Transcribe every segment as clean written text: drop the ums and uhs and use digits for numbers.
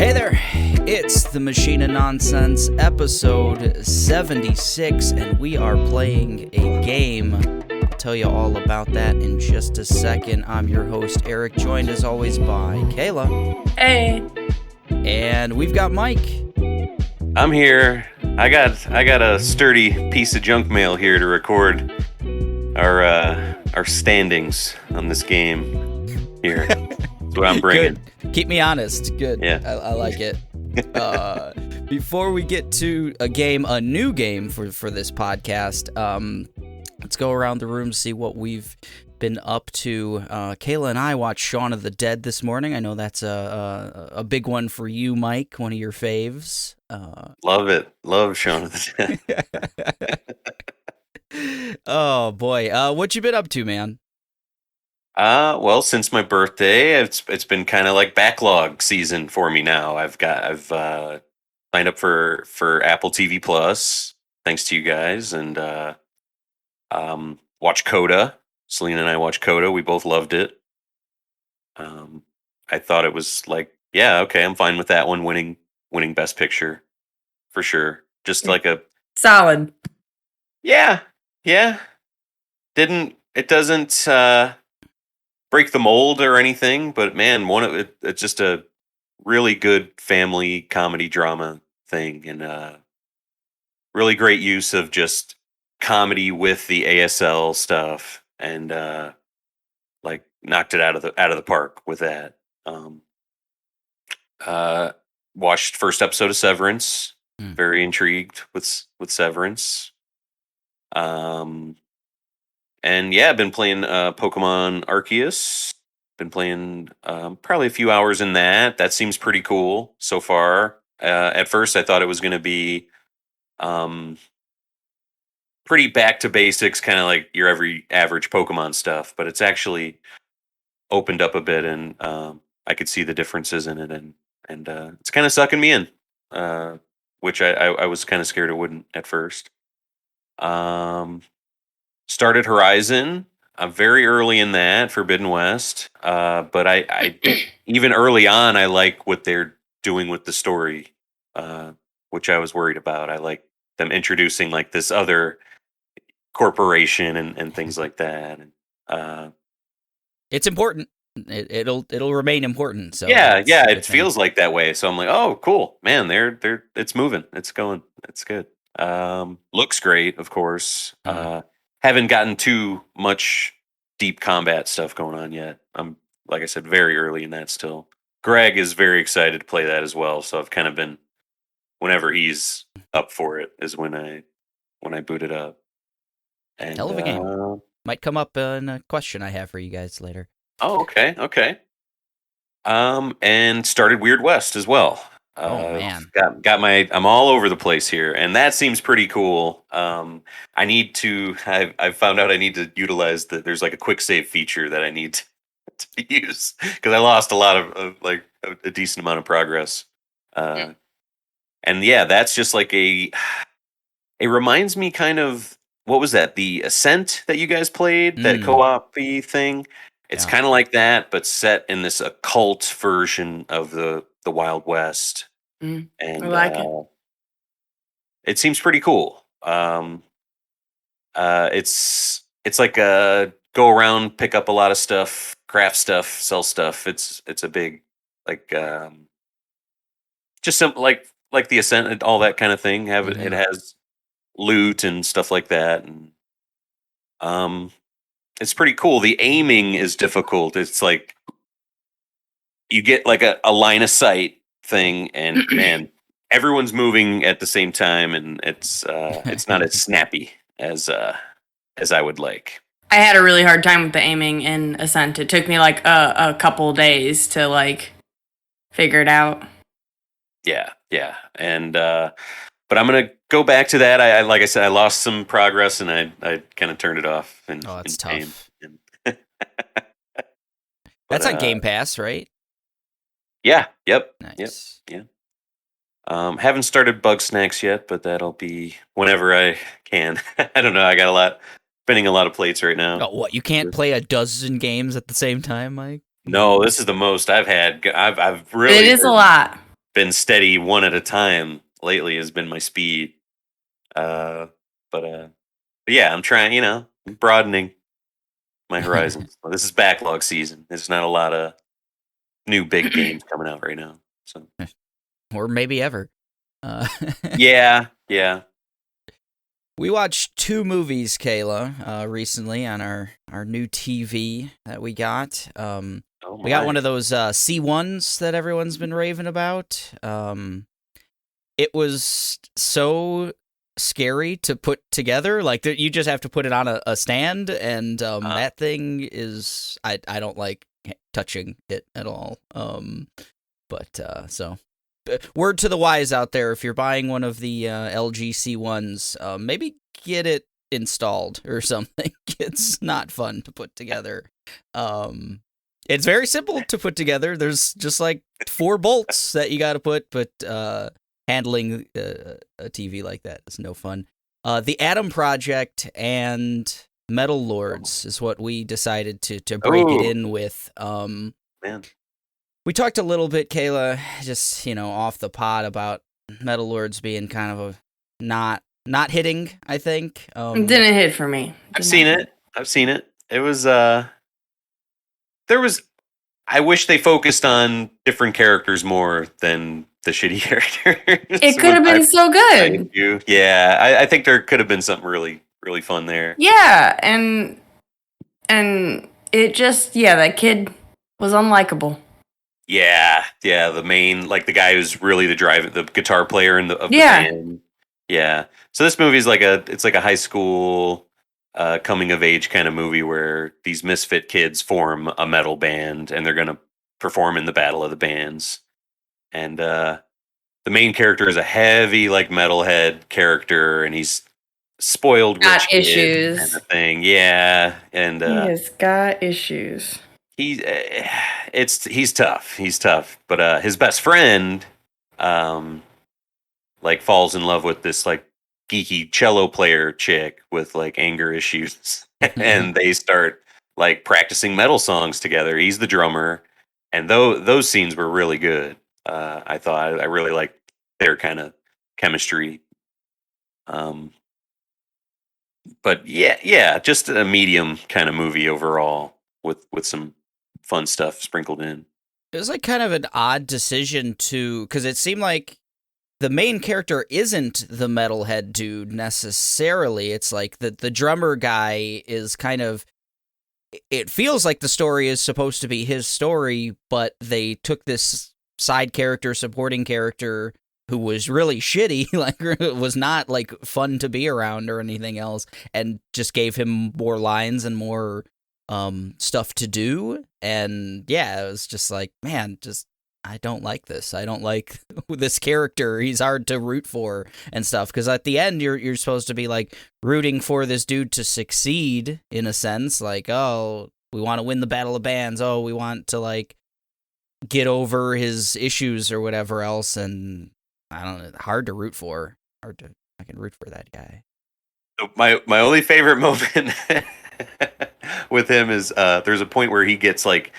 Hey there, it's the Machine of Nonsense, episode 76, and we are playing a game. I'll tell you all about that in just a second. I'm your host, Eric, joined as always by Kayla. Hey. And we've got Mike. I'm here. I got a sturdy piece of junk mail here to record our standings on this game here. That's what I'm bringing. Good. Keep me honest. Good. Yeah. I like it. Before we get to a new game for this podcast, let's go around the room to see what we've been up to. Kayla and I watched Shaun of the Dead this morning. I know that's a big one for you, Mike, one of your faves. Love it. Love Shaun of the Dead. Oh, boy. What you been up to, man? Well, since my birthday, it's been kind of like backlog season for me now. I've signed up for Apple TV Plus, thanks to you guys, and watched Coda. Selena and I watched Coda. We both loved it. I thought it was like, yeah, okay, I'm fine with that one winning Best Picture for sure. Just like a solid. Yeah. It doesn't break the mold or anything, but man, it's just a really good family comedy drama thing, and really great use of just comedy with the ASL stuff, and like knocked it out of the park with that. Watched first episode of Severance. Very intrigued with Severance. And yeah, I've been playing Pokemon Arceus. Been playing probably a few hours in that. That seems pretty cool so far. At first, I thought it was going to be pretty back to basics, kind of like your every average Pokemon stuff. But it's actually opened up a bit, and I could see the differences in it, and it's kind of sucking me in, which I was kind of scared it wouldn't at first. Started Horizon. I'm very early in that, Forbidden West. But I even early on, I like what they're doing with the story, which I was worried about. I like them introducing like this other corporation and things like that. And It's important. It'll remain important. So yeah, it feels like that way. So I'm like, oh, cool, man. They're it's moving. It's going. It's good. Looks great, of course. Haven't gotten too much deep combat stuff going on yet. I'm, like I said, very early in that still. Greg is very excited to play that as well, so I've kind of been, whenever he's up for it, is when I boot it up. And, hell of a game. Might come up in a question I have for you guys later. Oh, okay. And started Weird West as well. Oh man, I'm all over the place here, and that seems pretty cool. I've found out I need to utilize there's like a quick save feature that I need to use, because I lost a lot of like a decent amount of progress. And yeah, that's just like it reminds me kind of, what was that? The Ascent that you guys played, that co-op-y thing. It's kind of like that, but set in this occult version of the Wild West. And I like it. It seems pretty cool. It's like a go around, pick up a lot of stuff, craft stuff, sell stuff. It's a big, like, just some like the Ascent and all that kind of thing. It has loot and stuff like that, and it's pretty cool. The aiming is difficult. It's like you get like a line of sight thing, and man, everyone's moving at the same time, and it's not as snappy as I would like. I had a really hard time with the aiming in Ascent. It took me like a couple days to like figure it out. Yeah, and but I'm gonna go back to that. I like I said, I lost some progress, and I kind of turned it off. That's tough. That's on Game Pass, right? Yeah. Yep. Nice. Yep. Yeah. Haven't started Bug Snacks yet, but that'll be whenever I can. I don't know. I got spinning a lot of plates right now. Oh, what? You can't play a dozen games at the same time, Mike? No, this is the most I've had. I've really. It is a lot. been steady one at a time lately has been my speed. But yeah, I'm trying, I'm broadening my horizons. Well, this is backlog season. There's not a lot of new big games coming out right now. So Or maybe ever. yeah. We watched 2 movies, Kayla, recently on our new TV that we got. We got one of those C1s that everyone's been raving about. It was so scary to put together. Like, you just have to put it on a stand, and that thing is... I don't like touching it at all. So... Word to the wise out there, if you're buying one of the LG C1s, maybe get it installed or something. It's not fun to put together. It's very simple to put together. There's just like 4 bolts that you got to put, but handling a TV like that is no fun. The Atom Project and Metal Lords is what we decided to break it in with. Man. We talked a little bit, Kayla, just, off the pod about Metal Lords being kind of a not hitting, I think. It didn't hit for me. I've seen it. It was, I wish they focused on different characters more than the shitty characters. It could have been so good. Yeah, I think there could have been something really, really fun there. Yeah, and it just, that kid was unlikable. Yeah, the main, like the guy who's really the guitar player of the band. Yeah. So this movie is it's like a high school coming of age kind of movie where these misfit kids form a metal band and they're going to perform in the Battle of the Bands. And the main character is a heavy like metalhead character, and he's spoiled rich kid issues kind of thing. Yeah, and he has got issues. He's tough. He's tough. But his best friend, like falls in love with this like geeky cello player chick with like anger issues, and they start like practicing metal songs together. He's the drummer, and those scenes were really good. I thought I really liked their kind of chemistry. But yeah, just a medium kind of movie overall with some fun stuff sprinkled in. It was like kind of an odd decision because it seemed like the main character isn't the metalhead dude necessarily. It's like the drummer guy is kind of... It feels like the story is supposed to be his story, but they took this side character, supporting character, who was really shitty, like was not like fun to be around or anything else, and just gave him more lines and more stuff to do. And yeah, it was just like, man, I don't like this. I don't like this character. He's hard to root for and stuff. Because at the end, you're supposed to be like rooting for this dude to succeed in a sense. Like, oh, we want to win the Battle of Bands. Oh, we want to like get over his issues or whatever else. And I don't know, hard to root for. I can root for that guy. So my only favorite moment with him is there's a point where he gets like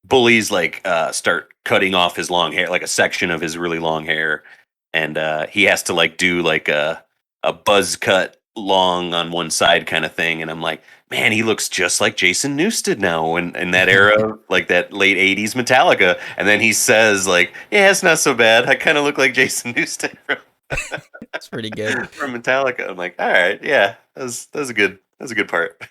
bullies like start cutting off his long hair, like a section of his really long hair, and he has to like do like a buzz cut long on one side kind of thing. And I'm like, man, he looks just like Jason Newsted now in that era, like that late 80s Metallica. And then he says like, yeah, it's not so bad. I kind of look like Jason Newsted from That's pretty good. from Metallica. I'm like, all right, yeah, that was a good part.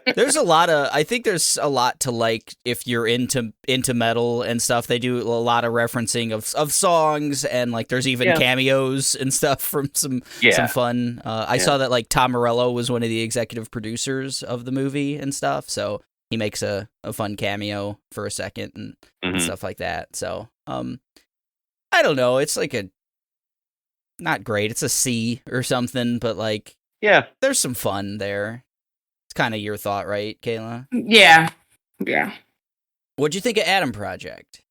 I think there's a lot to like if you're into metal and stuff. They do a lot of referencing of songs, and like there's even cameos and stuff from some fun. I saw that like Tom Morello was one of the executive producers of the movie and stuff, so he makes a fun cameo for a second and stuff like that. So I don't know, it's like a not great. It's a C or something, but like there's some fun there. Kind of your thought, right, Kayla? Yeah. What'd you think of Atom Project?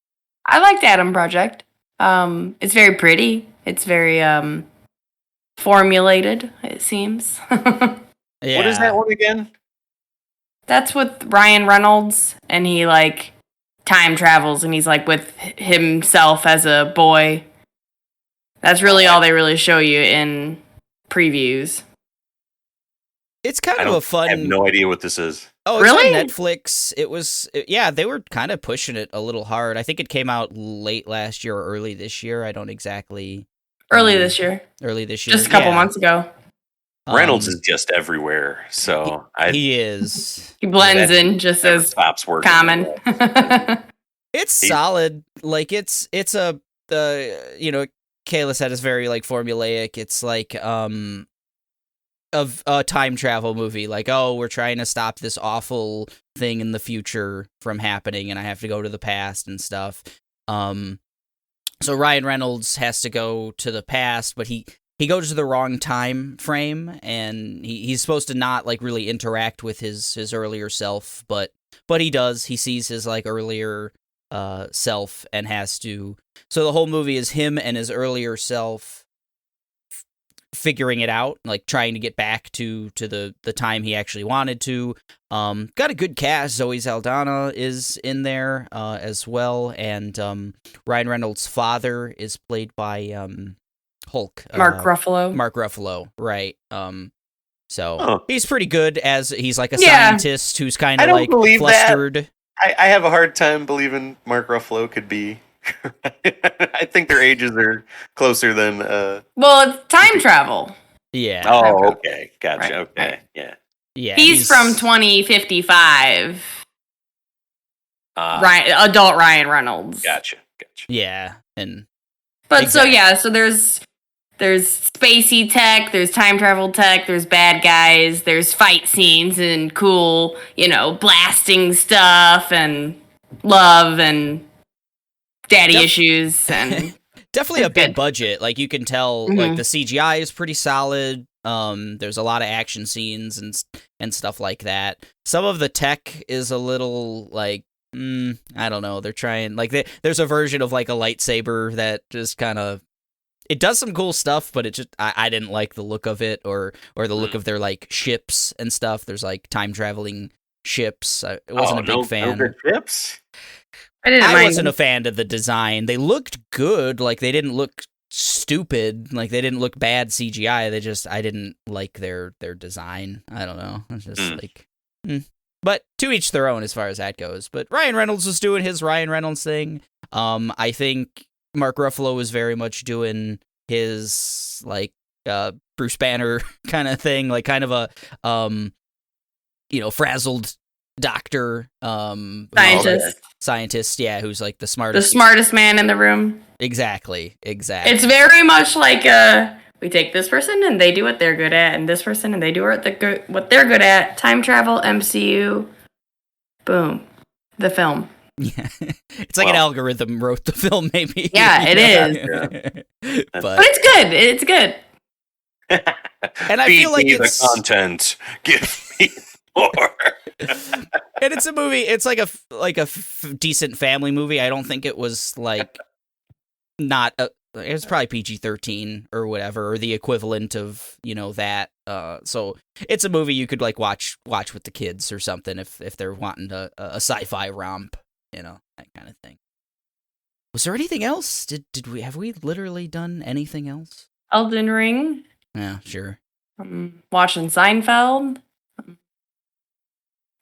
I liked Atom Project. It's very pretty. It's very formulated, it seems. Yeah. What is that one again? That's with Ryan Reynolds, and he like time travels, and he's like with himself as a boy, That's really all they really show you in previews. It's kind of a fun. I have no idea what this is. Oh, it's Really? on Netflix. Yeah, they were kind of pushing it a little hard. I think it came out late last year or early this year. I don't exactly. Early this year. Just a couple months ago. Reynolds is just everywhere, so he is. He blends in just as stops working. common. It's solid. Like it's a Kayla said it's very like formulaic. It's like of a time travel movie. Like, oh, we're trying to stop this awful thing in the future from happening, and I have to go to the past and stuff. So Ryan Reynolds has to go to the past, but he goes to the wrong time frame, and he's supposed to not like really interact with his earlier self, but he does. He sees his like earlier self and has to. So the whole movie is him and his earlier self figuring it out, like trying to get back to the time he actually wanted to. Got a good cast. Zoe Saldana is in there as well, and Ryan Reynolds' father is played by Hulk. Mark Ruffalo. Mark Ruffalo, right. He's pretty good as he's like a scientist who's kind of like flustered. That. I have a hard time believing Mark Ruffalo could be. I think their ages are closer than. Well, it's time travel. Yeah. Oh, okay. Gotcha. Right. Okay. Right. Yeah. Yeah. He's from 2055. Adult Ryan Reynolds. Gotcha. Yeah, But exactly. so there's spacey tech, there's time travel tech, there's bad guys, there's fight scenes and cool, blasting stuff and love and daddy issues and definitely a big good. budget. Like you can tell, like the CGI is pretty solid. There's a lot of action scenes and stuff like that. Some of the tech is a little like I don't know. They're trying there's a version of like a lightsaber that just kind of it does some cool stuff, but it just I didn't like the look of it or the look of their like ships and stuff. There's like time traveling ships. I wasn't a big fan. No good ships. I wasn't a fan of the design. They looked good. Like they didn't look stupid. Like they didn't look bad CGI. I didn't like their design. I don't know. It's just But to each their own as far as that goes. But Ryan Reynolds was doing his Ryan Reynolds thing. I think Mark Ruffalo was very much doing his like Bruce Banner kind of thing, like kind of a frazzled doctor, scientist, yeah, who's like the smartest man in the room. Exactly. It's very much like we take this person and they do what they're good at, and this person and they do what they're good at. Time travel, MCU, boom, the film. Yeah, it's like an algorithm wrote the film, maybe. Yeah, it is. Yeah. But it's good. It's good. And I feel like it's the content. Give me more. And it's a movie. It's like a decent family movie. I don't think it was like not. It was probably PG-13 or whatever, or the equivalent of that. So it's a movie you could like watch with the kids or something if they're wanting a sci-fi romp, that kind of thing. Was there anything else? Have we literally done anything else? Elden Ring. Yeah, sure. Watching Seinfeld.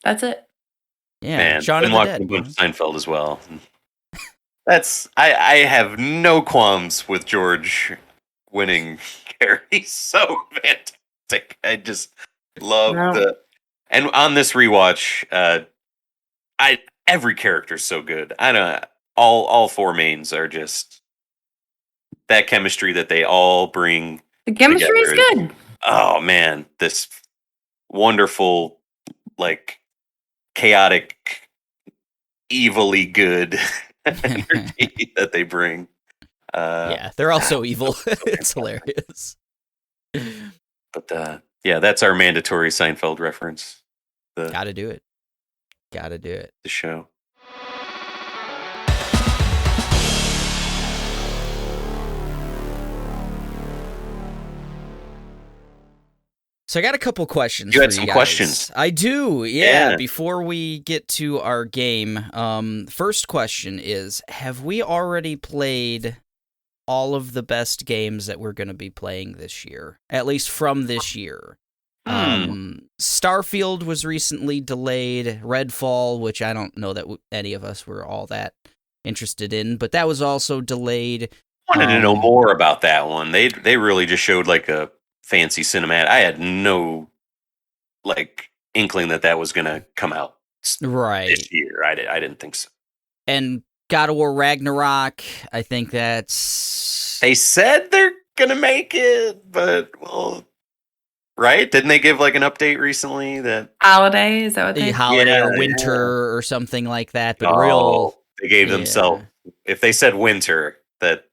That's it. Yeah, man, Shaun been of the watching Dead. a bunch of Seinfeld as well. I have no qualms with George winning Carrie. He's so fantastic. I just love and on this rewatch, every character's so good. I know all four mains are just that chemistry that they all bring. The chemistry is together. good. Oh man, this wonderful, like chaotic, evilly good energy that they bring. Yeah, they're all so evil. It's hilarious. But that's our mandatory Seinfeld reference. Gotta do it. The show. So I got a couple questions. You had for some guys. questions. I do, yeah. Before we get to our game, first question is: have we already played all of the best games that we're going to be playing this year, at least from this year. Starfield was recently delayed. Redfall, which I don't know that any of us were all that interested in, but that was also delayed. I wanted to know more about that one. They really just showed like a fancy cinematic. I had no like inkling that was going to come out this year. I didn't think so. And God of War Ragnarok, I think that's... They said they're going to make it, but well, right? Didn't they give like an update recently that holiday? Is that what they holiday or winter or something like that? But they gave themselves, if they said winter, that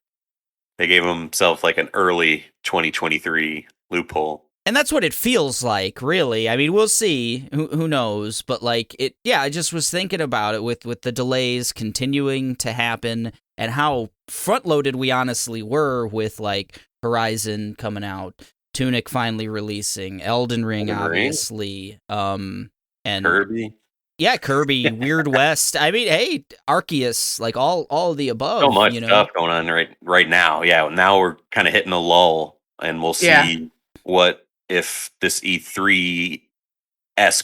they gave themselves like an early 2023 loophole. And that's what it feels like, really. I mean, we'll see. Who knows? But like it, I just was thinking about it with the delays continuing to happen and how front-loaded we honestly were with like Horizon coming out, Tunic finally releasing, Elden Ring, obviously, and Kirby. Yeah, Kirby, Weird West. I mean, hey, Arceus, like all of the above. So much stuff going on right now. Yeah, now we're kind of hitting a lull, and we'll see what if this E3-esque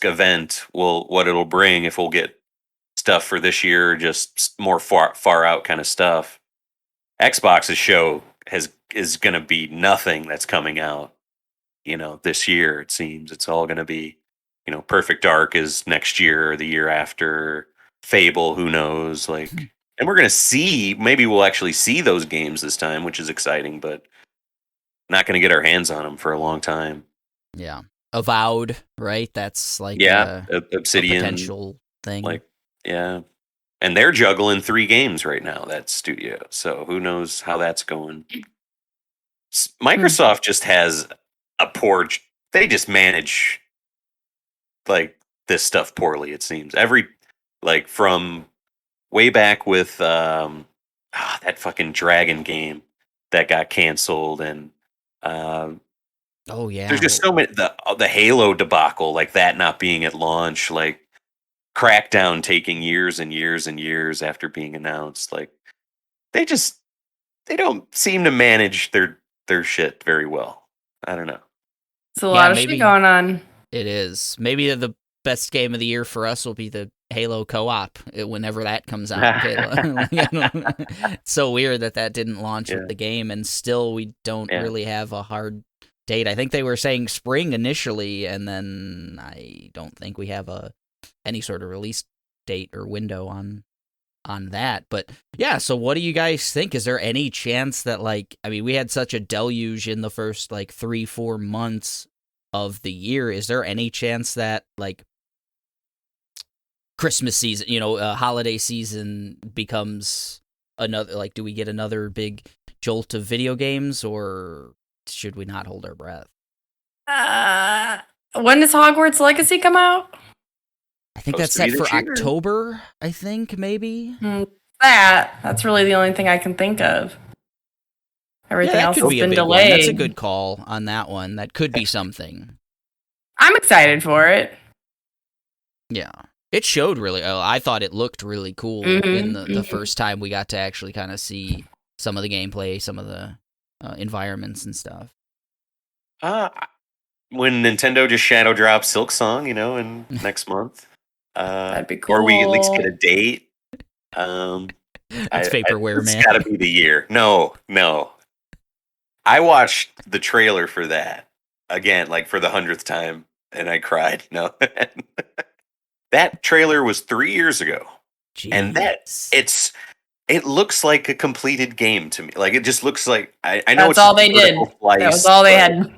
event what it'll bring, if we'll get stuff for this year, just more far out kind of stuff. Xbox's show is going to be nothing that's coming out, this year. It seems it's all going to be, Perfect Dark is next year or the year after. Fable, who knows? Like, and we're going to see, maybe we'll actually see those games this time, which is exciting, but not going to get our hands on them for a long time. Yeah. Avowed, right? That's like Obsidian, a potential thing. Like, yeah. And they're juggling 3 games right now, that studio. So who knows how that's going. Microsoft just has they just manage like this stuff poorly, it seems. From way back with that fucking Dragon game that got canceled, and there's just so many, the Halo debacle, like that not being at launch, like Crackdown taking years and years and years after being announced. Like they don't seem to manage their shit very well. I don't know. It's a lot of shit going on. It is. Maybe the best game of the year for us will be the Halo co-op whenever that comes out. It's so weird that didn't launch with the game, and still we don't really have a hard date. I think they were saying spring initially, and then I don't think we have any sort of release date or window on that. But yeah, so what do you guys think? Is there any chance that we had such a deluge in the first 3-4 months of the year? Is there any chance that Christmas season, holiday season becomes another, do we get another big jolt of video games, or should we not hold our breath? When does Hogwarts Legacy come out? I think that's set for October, I think, maybe. That's really the only thing I can think of. Everything else has been delayed. That's a good call on that one. That could be something. I'm excited for it. Yeah. It showed really, I thought it looked really cool in the first time we got to actually kind of see some of the gameplay, some of the environments and stuff. When Nintendo just shadow drops Silk Song, in next month. That'd be cool. Or we at least get a date. It's vaporware, man. It's got to be the year. No. I watched the trailer for that again, for the 100th time, and I cried. No. That trailer was 3 years ago. Jeez. And it looks like a completed game to me. It just looks like I know that's all they did. That was all they had.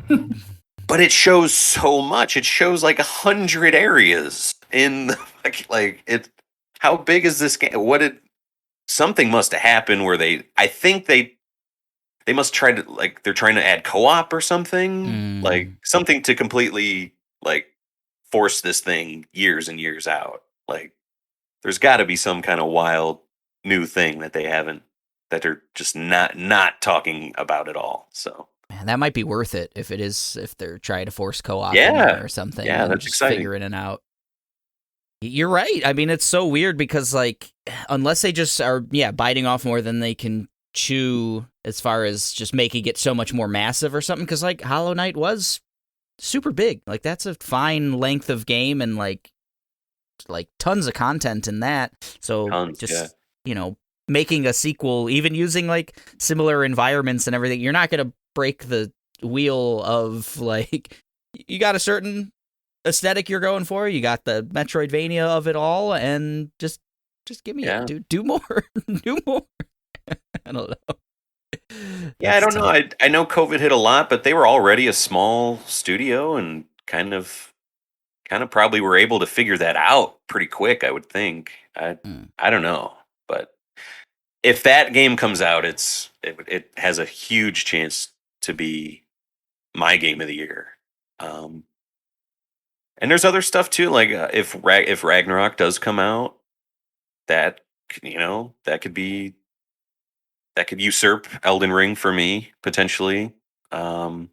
But it shows so much. It shows 100 areas in the it. How big is this game? Something must have happened where I think they must try to they're trying to add co-op or something, something to completely force this thing years and years out. There's got to be some kind of wild new thing that they're just not talking about at all. So. Man, that might be worth it if they're trying to force co-op in there or something. Yeah, that's just exciting. Figuring it out. You're right. I mean, it's so weird because unless they just are biting off more than they can to as far as just making it so much more massive or something, because like Hollow Knight was super big. Like that's a fine length of game and like tons of content in that. So Tons, just making a sequel, even using like similar environments and everything, you're not gonna break the wheel of like you got a certain aesthetic you're going for. You got the Metroidvania of it all, and just give me it, dude. Do more, do more. I don't know. Yeah, I don't know. I know COVID hit a lot, but they were already a small studio and kind of probably were able to figure that out pretty quick, I would think. I don't know, but if that game comes out, it has a huge chance to be my game of the year. And there's other stuff too, like if Ragnarok does come out, that that could usurp Elden Ring for me potentially. I'm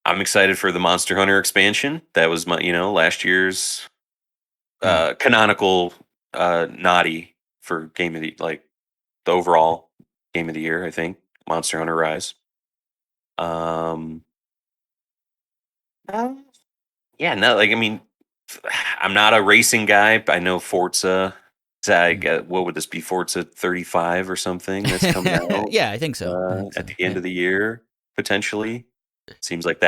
excited for the Monster Hunter expansion. That was my last year's canonical naughty for game of the the overall game of the year. I think Monster Hunter Rise. Yeah, no, like I mean, I'm not a racing guy, but I know Forza. What would this be? Forza 35 or something that's coming out? Yeah, I think so. At the end of the year, potentially. Seems like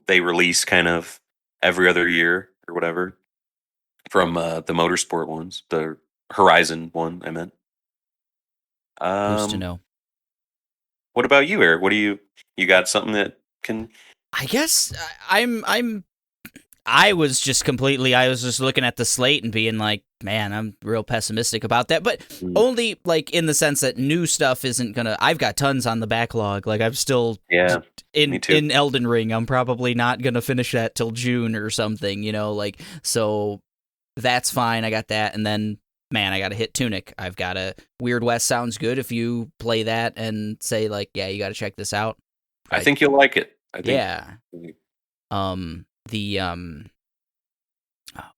they release kind of every other year or whatever from the motorsport ones, the Horizon one. I meant. Who's to know? What about you, Eric? What do you got something that can? I guess I was just looking at the slate and being like, man, I'm real pessimistic about that. But only like in the sense that new stuff isn't gonna. I've got tons on the backlog. Like I'm still in Elden Ring. I'm probably not gonna finish that till June or something. Like so that's fine. I got that, and then man, I got to hit Tunic. I've got a Weird West sounds good if you play that and say like, yeah, you got to check this out. I think you'll like it. Yeah.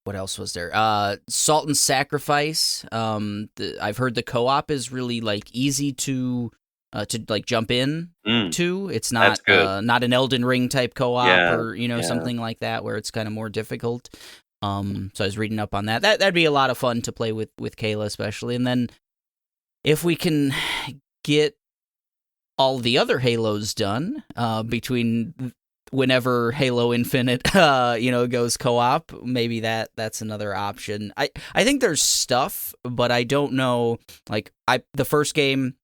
What else was there? Salt and Sacrifice. I've heard the co-op is really like easy to like jump in to. It's not not an Elden Ring type co-op or something like that where it's kind of more difficult. So I was reading up on that. That'd be a lot of fun to play with Kayla especially. And then if we can get all the other Halos done between whenever Halo Infinite goes co-op, maybe that's another option. I think there's stuff, but I don't know. Like the first game,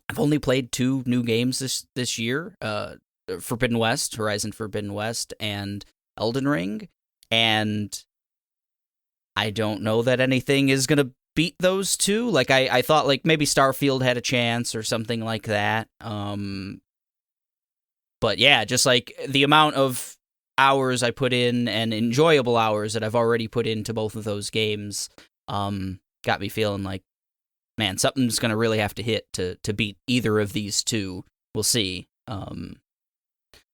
I've only played 2 new games this year, Horizon Forbidden West and Elden Ring, and I don't know that anything is going to beat those 2. Like I thought like maybe Starfield had a chance or something like that. But yeah, just like the amount of hours I put in and enjoyable hours that I've already put into both of those games got me feeling like, man, something's going to really have to hit to beat either of these 2. We'll see.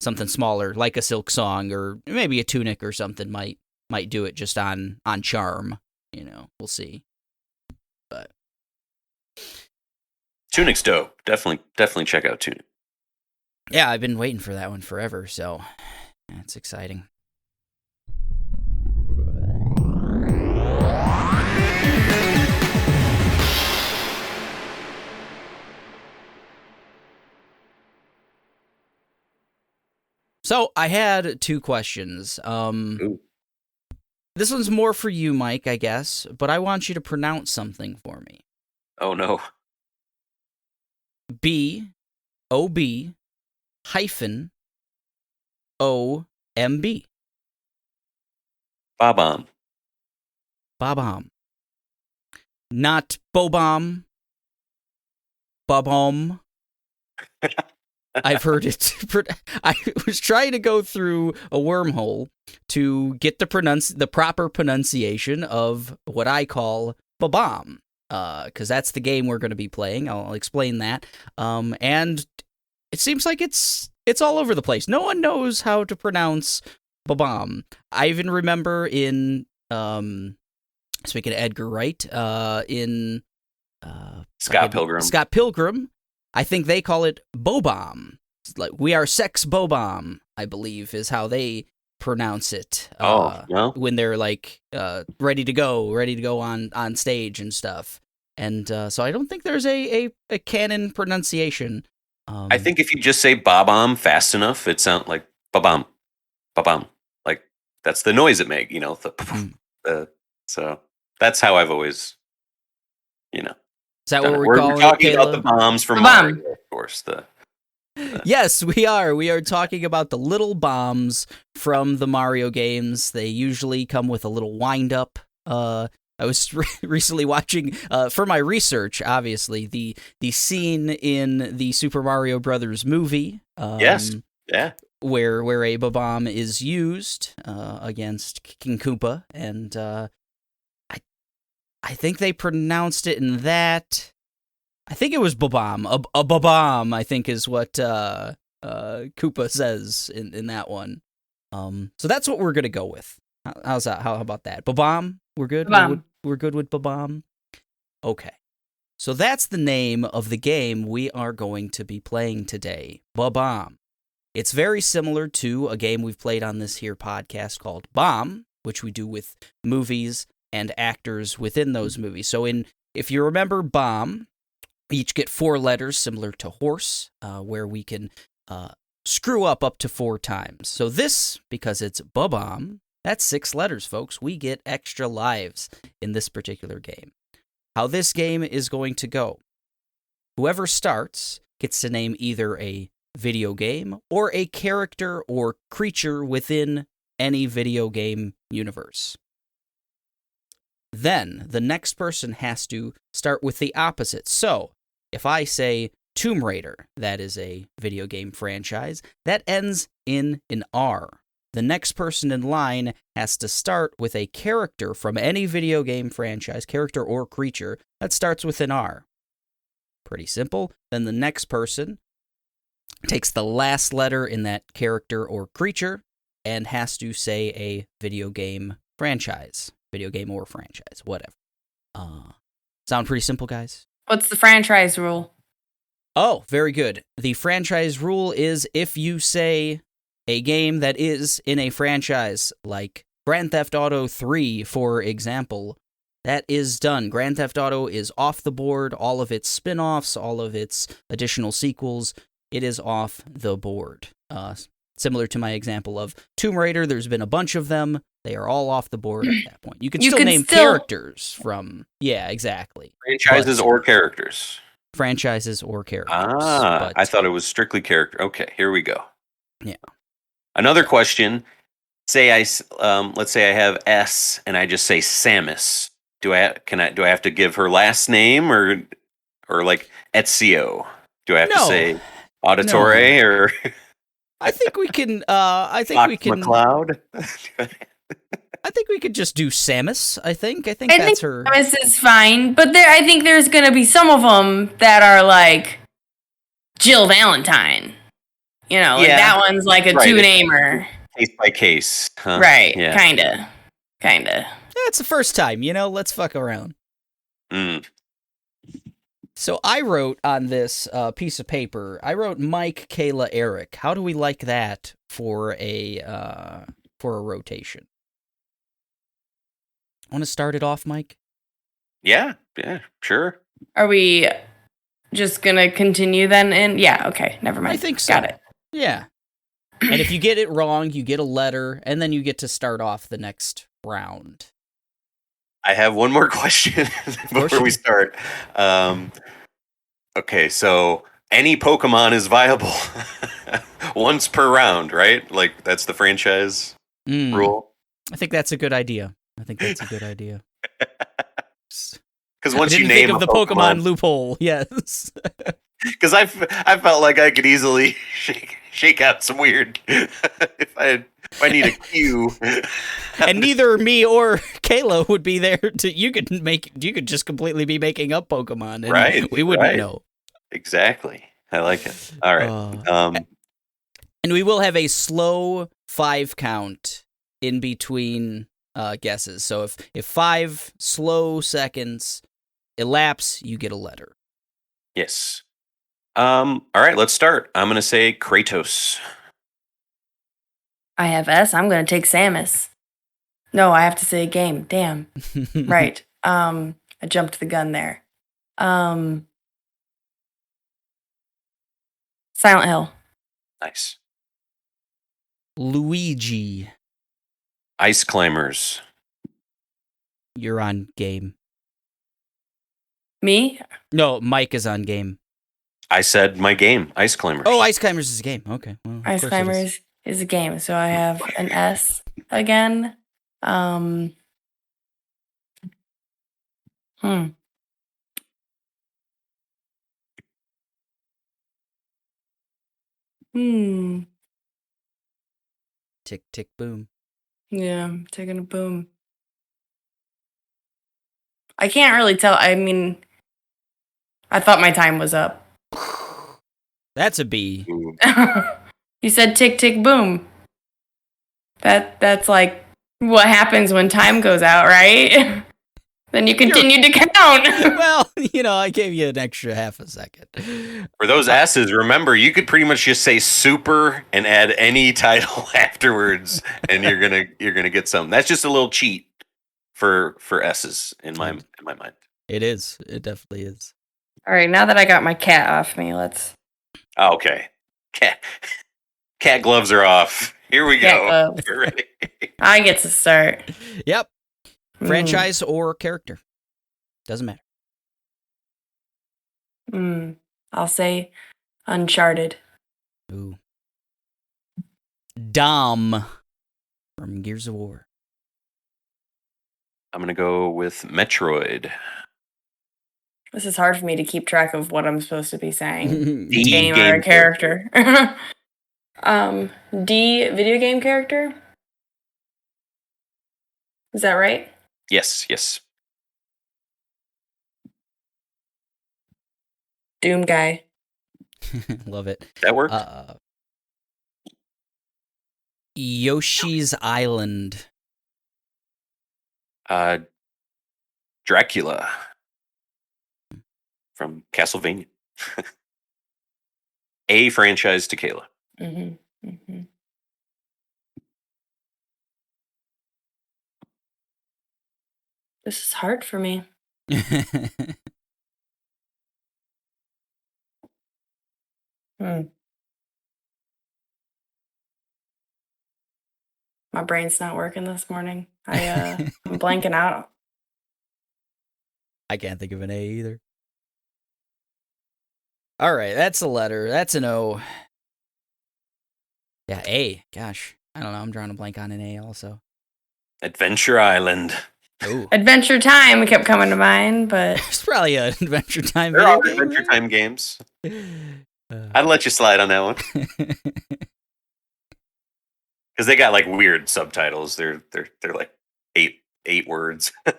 Something smaller like a Silk Song or maybe a Tunic or something might do it just on charm. We'll see. But Tunic's dope. Definitely check out Tunic. Yeah, I've been waiting for that one forever, so it's exciting. So I had 2 questions. This one's more for you, Mike, I guess, but I want you to pronounce something for me. Oh no. B-O-B hyphen O-M-B. Bob-omb. Bob-omb. Not Bob-omb. Bob-omb. I've heard it. I was trying to go through a wormhole to get the proper pronunciation of what I call Bob-omb, because that's the game we're going to be playing. I'll explain that. And it seems like it's all over the place. No one knows how to pronounce Bob-omb. I even remember in speaking of Edgar Wright, in Scott Pilgrim. Scott Pilgrim. I think they call it Bob-omb. It's like, we are sex Bob-omb, I believe, is how they pronounce it. No? When they're like ready to go on stage and stuff. And so I don't think there's a canon pronunciation. I think if you just say Bob-omb fast enough, it sounds like Bob-omb, Bob-omb. Like that's the noise it makes, so that's how I've always, Is that what done it. we're calling talking it, about Kayla? the bombs from The bomb. Mario, of course. Yes, we are. We are talking about the little bombs from the Mario games. They usually come with a little wind-up. I was recently watching, for my research, obviously, the scene in the Super Mario Brothers movie. Yes, yeah. Where a Bob-omb is used against King Koopa, and I think they pronounced it in that. I think it was Bob-omb. A Bob-omb, I think, is what Koopa says in that one. So that's what we're gonna go with. How's that? How about that? Bob-omb? We're good. We're good with Bob-omb. Okay. So that's the name of the game we are going to be playing today. Bob-omb. It's very similar to a game we've played on this here podcast called Bomb, which we do with movies and actors within those movies. So if you remember Bomb, we each get 4 letters similar to horse, where we can screw up to 4 times. So this, because it's Bob-omb, that's 6 letters, folks. We get extra lives in this particular game. How this game is going to go. Whoever starts gets to name either a video game or a character or creature within any video game universe. Then the next person has to start with the opposite. So if I say Tomb Raider, that is a video game franchise, that ends in an R. The next person in line has to start with a character from any video game franchise, character or creature, that starts with an R. Pretty simple. Then the next person takes the last letter in that character or creature and has to say a video game franchise. Video game or franchise, whatever. Sound pretty simple, guys? What's the franchise rule? Oh, very good. The franchise rule is if you say a game that is in a franchise, like Grand Theft Auto 3, for example, that is done. Grand Theft Auto is off the board. All of its spin-offs, all of its additional sequels, it is off the board. Similar to my example of Tomb Raider, there's been a bunch of them. They are all off the board at that point. You can still name characters from... Yeah, exactly. Franchises or characters. Franchises or characters. I thought it was strictly character. Okay, here we go. Yeah. Another question. Let's say I have S and I just say Samus. Do I have to give her last name or like Ezio? Do I have to say Auditore or I think we can McCloud? I think we could just do Samus. I think that's her. Samus is fine, but I think there's gonna be some of them that are like Jill Valentine. That one's like a two-namer. Case by case. Huh? Right, yeah. kinda. Yeah, it's the first time, let's fuck around. So I wrote on this piece of paper, I wrote Mike, Kayla, Eric. How do we like that for a rotation? Want to start it off, Mike? Yeah, sure. Are we just gonna continue then? Yeah, okay, never mind. I think so. Got it. Yeah. And if you get it wrong, you get a letter, and then you get to start off the next round. I have one more question before we start. Okay, so any Pokemon is viable once per round, right? Like, that's the franchise rule? I think that's a good idea. Because once you name think of the Pokemon loophole, yes. Because I felt like I could easily shake out some weird if I need a cue. And neither me or Kayla would be there to. You could just completely be making up Pokemon, and right? We wouldn't know. Exactly. I like it. All right. And we will have a slow 5 count in between guesses. So if 5 slow seconds elapse, you get a letter. Yes. All right, let's start. I'm gonna say Kratos. I have S. I'm going to take Samus. No, I have to say game. Damn. Right. I jumped the gun there. Silent Hill. Nice. Luigi, Ice Climbers. you're on game. Me? No, Mike is on game. I said my game, Ice Climbers. Oh, Ice Climbers is a game. Okay. Well, of Ice course it is. Climbers is a game. So I have an S again. Hmm. Hmm. Tick, tick, boom. Yeah, I'm taking a boom. I can't really tell. I mean, I thought my time was up. That's a B. Ooh. You said tick tick boom. That's like what happens when time goes out, right? Then you continue to count. Well, I gave you an extra half a second. For those S's, remember you could pretty much just say super and add any title afterwards, and you're gonna get some. That's just a little cheat for S's in my mind. It is. It definitely is. All right, now that I got my cat off me, let's. Oh, okay, cat gloves are off. Here we Cat go. gloves. We're ready. I get to start. Yep. Franchise or character. Doesn't matter. I'll say Uncharted. Ooh. Dom from Gears of War. I'm gonna go with Metroid. This is hard for me to keep track of what I'm supposed to be saying. D, Game or a character. D, video game character? Is that right? Yes. Doom guy. Love it. That worked. Yoshi's Island. Dracula from Castlevania. A franchise to Kayla. This is hard for me. My brain's not working this morning. I'm blanking out. I can't think of an A either. All right, that's a letter. That's an O. Yeah, A. Gosh, I don't know. I'm drawing a blank on an A also. Adventure Island. Ooh. Adventure Time kept coming to mind, but It's probably an Adventure Time There video are game, Adventure right? Time games. I'd let you slide on that one because they got like weird subtitles. They're like eight words. All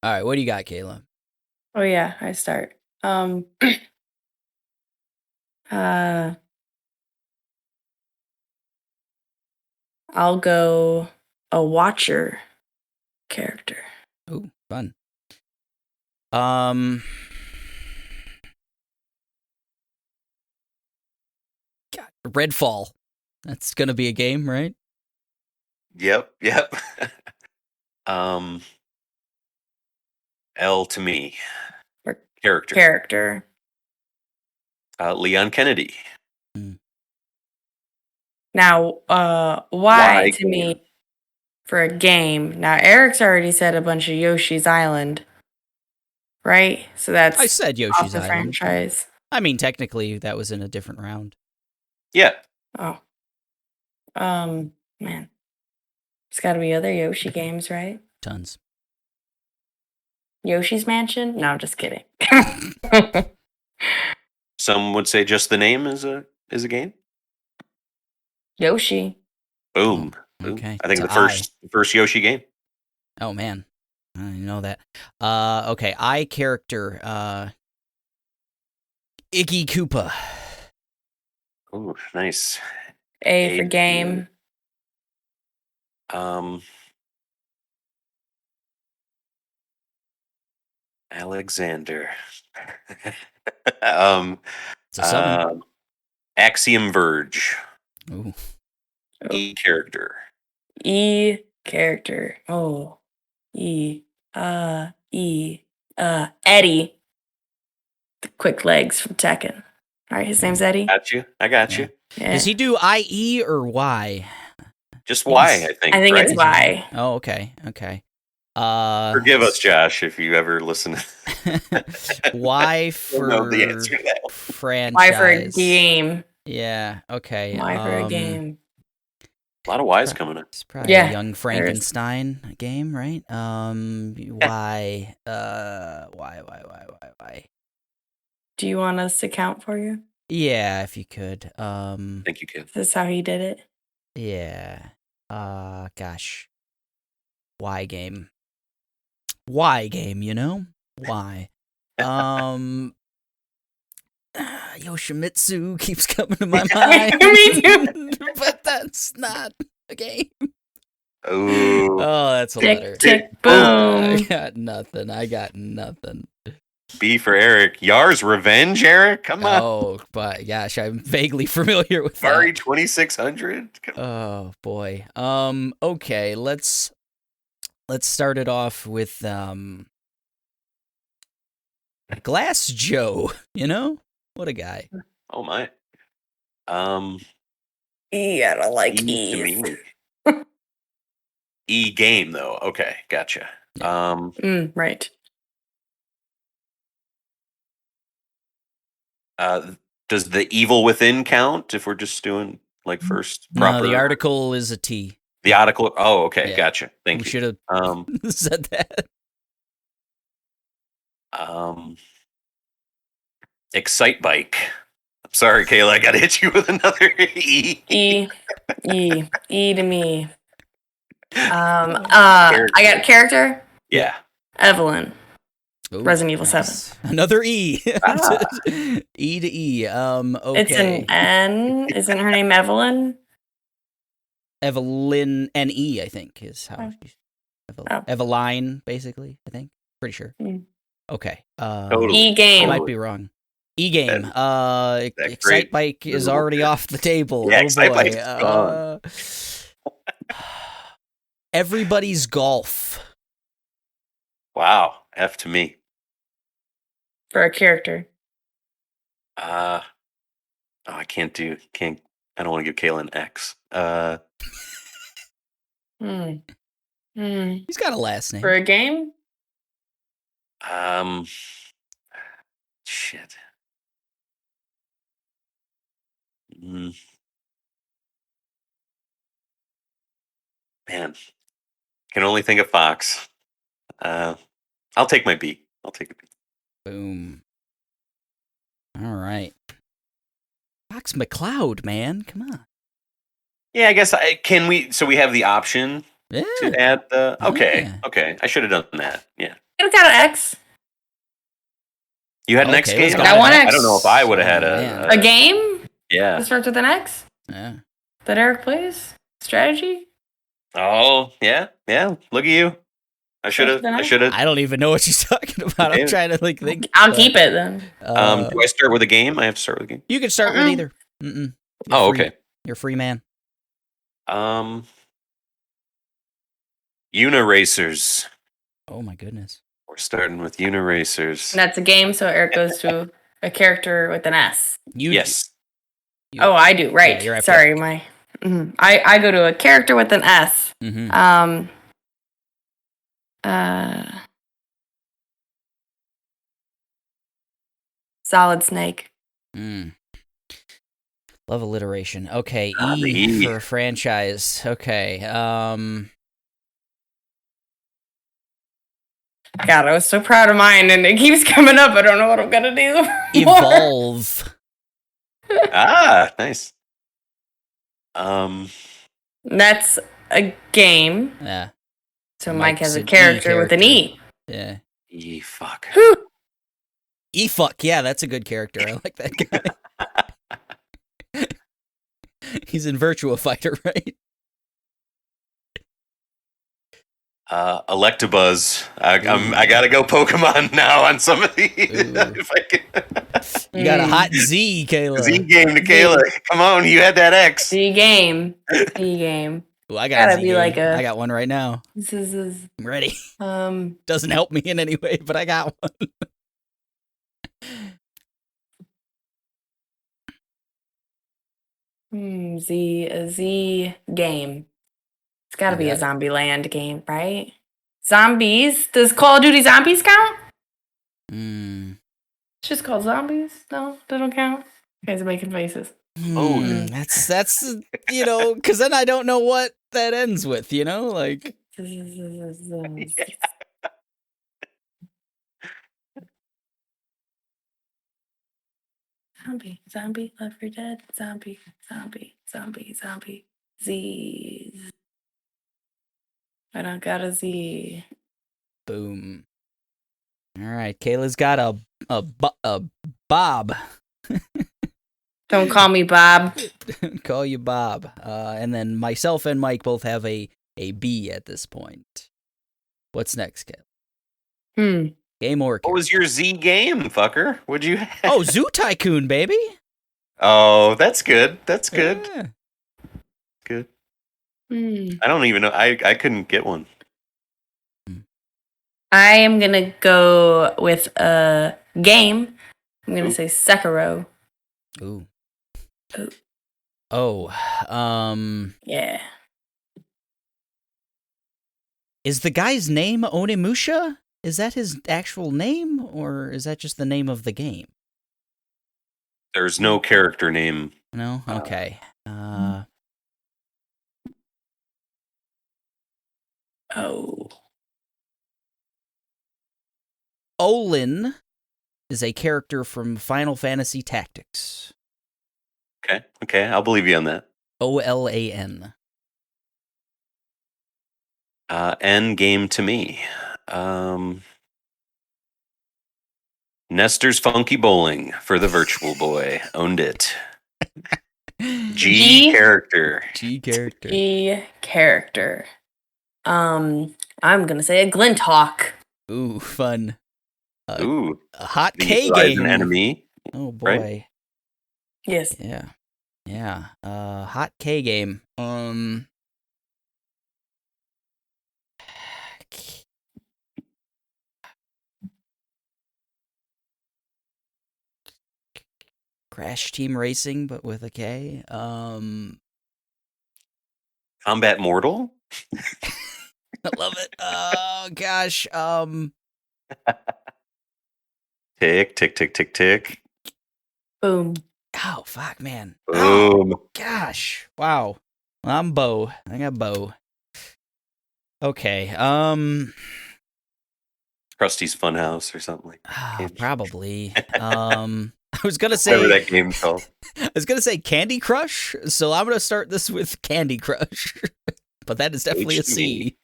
right, what do you got, Kayla? oh yeah, I start. I'll go a watcher character. Ooh, fun. God, Redfall. That's gonna be a game, right? Yep. L to me. Or Character. Leon Kennedy. Now, Y Y to me for a game. Now, Eric's already said a bunch of Yoshi's Island, right? So that's I said off Yoshi's the Island. franchise. I mean, technically, that was in a different round. Yeah. Oh, man, there's got to be other Yoshi games, right? Tons. Yoshi's Mansion? No, just kidding. Some would say just the name is a game. Yoshi. Boom. Okay. I think to the first Yoshi game. Oh man, I didn't know that. Okay. I character. Iggy Koopa. Oh, nice. A for game. Alexander. um, It's a summon. Axiom Verge. Ooh. E character. E character. Oh. E. Eddie. The quick legs from Tekken. All right, his name's Eddie. Got you. I got Yeah. you. Yeah. Does he do IE or Y? Just Y, I think. I think right? it's Y. Oh, okay. Forgive us, Josh, if you ever listen. Y Don't know the for answer to that one. franchise. Y for a game. Yeah. Okay. Y for a game. A lot of Y's coming up. It's probably Yeah, a Young Frankenstein game, right? Y. Y. Do you want us to count for you? Yeah, if you could. Thank you, kid. Is this how he did it? Yeah. Gosh. Y game. Y game, you know? Why? Yoshimitsu keeps coming to my mind. Me too. But that's not a game. Oh, That's a Tick, letter. tick, I boom. got nothing. B for Eric. Yar's Revenge, Eric? Come on. Oh, but gosh, I'm vaguely familiar with Sorry, that. 2600? Oh boy. Okay, let's start it off with Glass Joe, you know? What a guy. Oh, my. E, I don't like E to E's. me. E game, though. Okay, gotcha. Right. Does the Evil Within count if we're just doing, like, first No, proper... the article is a T. The article... Oh, okay, Yeah. gotcha. Thank We you. should have said that. Excite Bike. I'm sorry, Kayla, I gotta hit you with another E. E to me. I got character. Yeah. Evelyn. Ooh, Resident Evil nice. Another E. Ah. E to E. Okay. It's an N. Isn't her name Evelyn? Evelyn N-E, I think, is how she's... Oh. Eveline, basically, I think. Pretty sure. Mm. Okay. Totally. E game. I might be wrong. E-game. That Excite great Bike is little already bit. off the table. Yeah, Oh Excite boy. Bike's gone. Everybody's Golf. Wow. F to me. For a character. I can't. I don't want to give Kayla an X. He's got a last name. For a game? Shit. Man. Can only think of Fox. I'll take my B. I'll take a B. Boom. All right. Fox McCloud, man. Come on. Yeah, I guess can we? So we have the option Yeah. to add the. Okay, Yeah. okay. I should have done that. Yeah. I got an X. You had an X Okay, game. let's go I got one I X. don't know if I would have had Man. A game? Yeah. That starts with an X? Yeah. That Eric plays? Strategy? Oh yeah, yeah. Look at you. I should have. I don't even know what she's talking about. I'm Yeah. trying to think. I'll keep it then. Do I start with a game? I have to start with a game. You can start with either. Oh, free. okay. You're a free man. Uniracers. Oh my goodness. We're starting with Uniracers. And that's a game, so Eric goes to a character with an S. Yes. Oh, I do. Right. Yeah, you're at Sorry, I go to a character with an S. Mm-hmm. Solid Snake. Love alliteration. Okay, the E E. for franchise. Okay. God, I was so proud of mine, and it keeps coming up. I don't know what I'm gonna do. Evolve. Nice. That's a game. Yeah. So Mike's Mike has a an E character with an E. Yeah. Fuck. E-fuck. Yeah, that's a good character. I like that guy. He's in Virtua Fighter, right? Electabuzz. I gotta go Pokemon now on some of these. Ooh. If I can. You got a hot Z, Kayla. Z game to Kayla. Come on, you had that X. Z game. Z game. Ooh, I got Gotta a Z be game. like a- I got one right now. This is I'm ready. um Doesn't help me in any way, but I got one. a Z game. It's gotta be a Okay. Zombie Land game, right? Zombies? Does Call of Duty Zombies count? Mm. It's just called Zombies? No, they don't count. You guys are making faces. Oh. That's because then I don't know what that ends with, like. Zombie, Left 4 Dead, zombie, Z's. I don't got a Z. Boom. All right, Kayla's got a Bob. Don't call me Bob. Call you Bob. And then myself and Mike both have a B at this point. What's next, Kayla? Game or What was your Z game, fucker? What'd you have? Oh, Zoo Tycoon, baby. Oh, that's good. That's good. Yeah. Good. I don't even know. I couldn't get one. I am gonna go with a game. I'm gonna say Sekiro. Ooh. Ooh. Oh, Yeah. is the guy's name Onimusha? Is that his actual name, or is that just the name of the game? There's no character name. No? Okay. Oh. Olin is a character from Final Fantasy Tactics. Okay, I'll believe you on that. OLAN. N game to me. Nestor's Funky Bowling for the Virtual Boy. Owned it. G character. G character. G character. I'm gonna say a Glinthawk. Ooh, fun. Ooh. A hot The K Horizon game. enemy. Oh boy. Right? Yes. Yeah. Hot K game. Crash Team Racing, but with a K. Combat Mortal. I love it. Oh gosh. Tick, tick, tick, tick, tick. Boom. Oh fuck, man. Boom. Oh, gosh. Wow. I'm Bo. I got Bo. Okay. Krusty's Funhouse or something like that. Probably. I was gonna Whatever say that game's called. I was gonna say Candy Crush, so I'm gonna start this with Candy Crush. But that is definitely a C.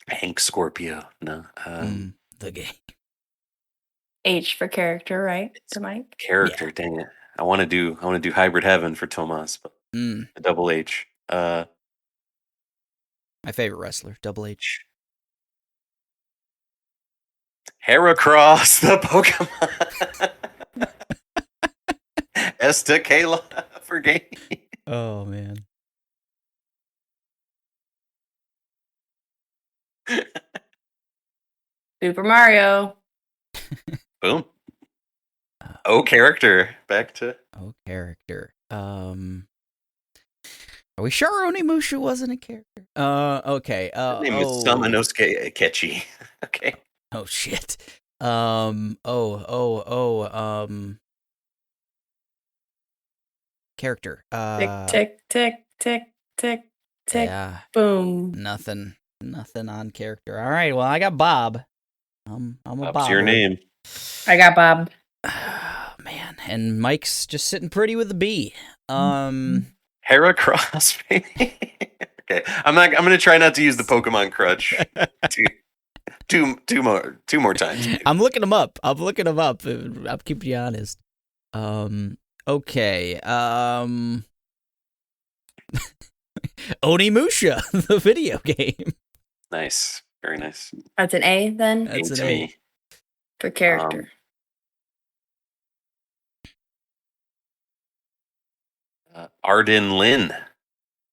Hank Scorpio. No. The game. H for character, right? To Mike. Character, dang it. I want to do Hybrid Heaven for Tomas, but a double H. My favorite wrestler, Double H. Heracross, the Pokemon. Esta Kayla for game. Oh man. Super Mario. Boom. Oh, character. Back to character. Are we sure Onimusha wasn't a character? Okay. His name is Samanosuke Akechi. Okay. Oh shit. Character. Tick, tick, tick, tick, tick. Yeah. Boom. Nothing on character. All right. Well, I got Bob. I'm a Bob. What's your name? I got Bob. Man, and Mike's just sitting pretty with a B. Heracross, baby. Okay, I'm gonna try not to use the Pokemon crutch. Two more times. Maybe. I'm looking them up. I'm keeping you honest. Okay. Onimusha, the video game. Nice. Very nice. That's an A then That's To an A. me. for character. Arden Lin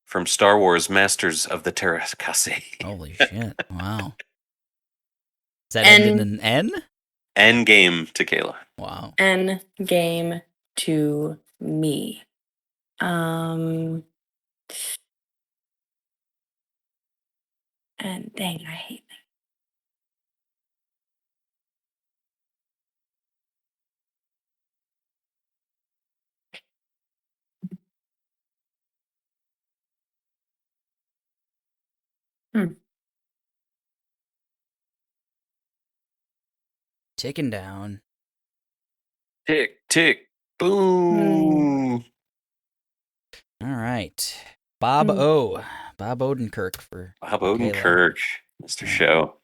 from Star Wars Masters of the Terraskasi. Holy shit! Wow. Is that N- end in an N? End game to Kayla. Wow. N game to me. And dang, I hate that. Ticking down. Tick, tick, boom. All right. Bob O. Bob Odenkirk for Bob Kayla. Odenkirk, Mr. Show.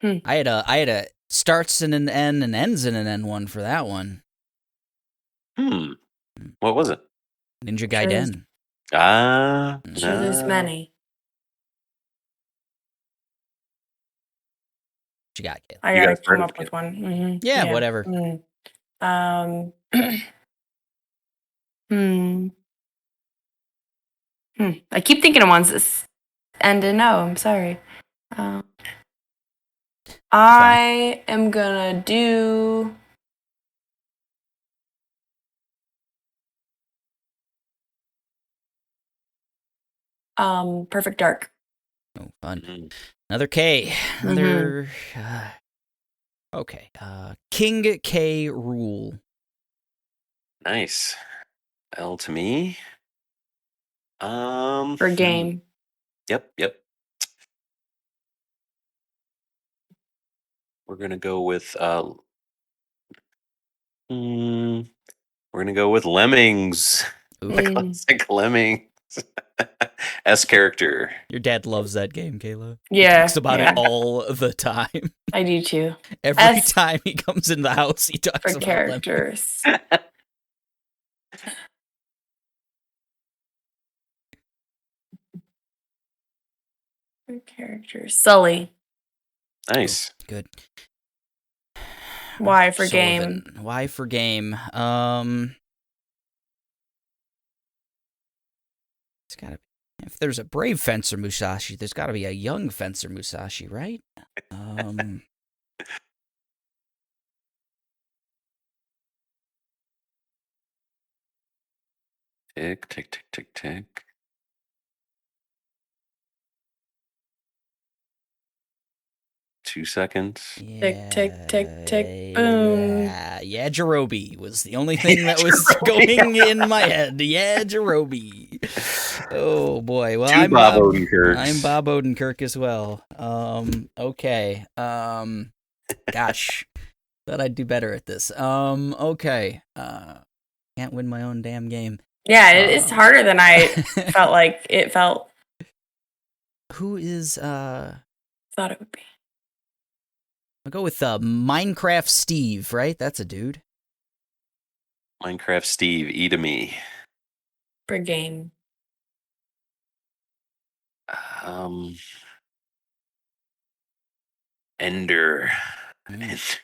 I had a starts in an N and ends in an N one for that one. What was it? Ninja Gaiden. Sure, there's many. What you got, Kayla? I You gotta got come started, up with one. Mm-hmm. Yeah, whatever. I keep thinking of ones that end in O. I'm sorry. I am gonna do. Perfect Dark. Oh, fun. Another K. Another. Okay. King K. Rule. Nice. L to me. For game. Yep. We're gonna go with Lemmings. The classic Lemmings. S character. Your dad loves that game, Kayla. Yeah. He talks about it all the time. I do too. Every time he comes in the house, he talks For about characters. For characters. Sully. Nice. Oh, good. Y for Sullivan. game. Y for game. It's gotta be. If there's a brave fencer Musashi, there's gotta be a young fencer Musashi, right? Tick, tick, tick, tick, tick. Two seconds. Tick, tick, tick, tick, boom. Yeah, Yajirobe was the only thing that was going in my head. Yeah, Yajirobe. Oh boy. Well, I'm Bob Odenkirk. I'm Bob Odenkirk as well. Okay. Gosh, thought I'd do better at this. Okay. Can't win my own damn game. Yeah, it's harder than I felt like it felt. Who is Thought it would be. I'll go with Minecraft Steve, right? That's a dude. Minecraft Steve, E to me. For game. Ender. Is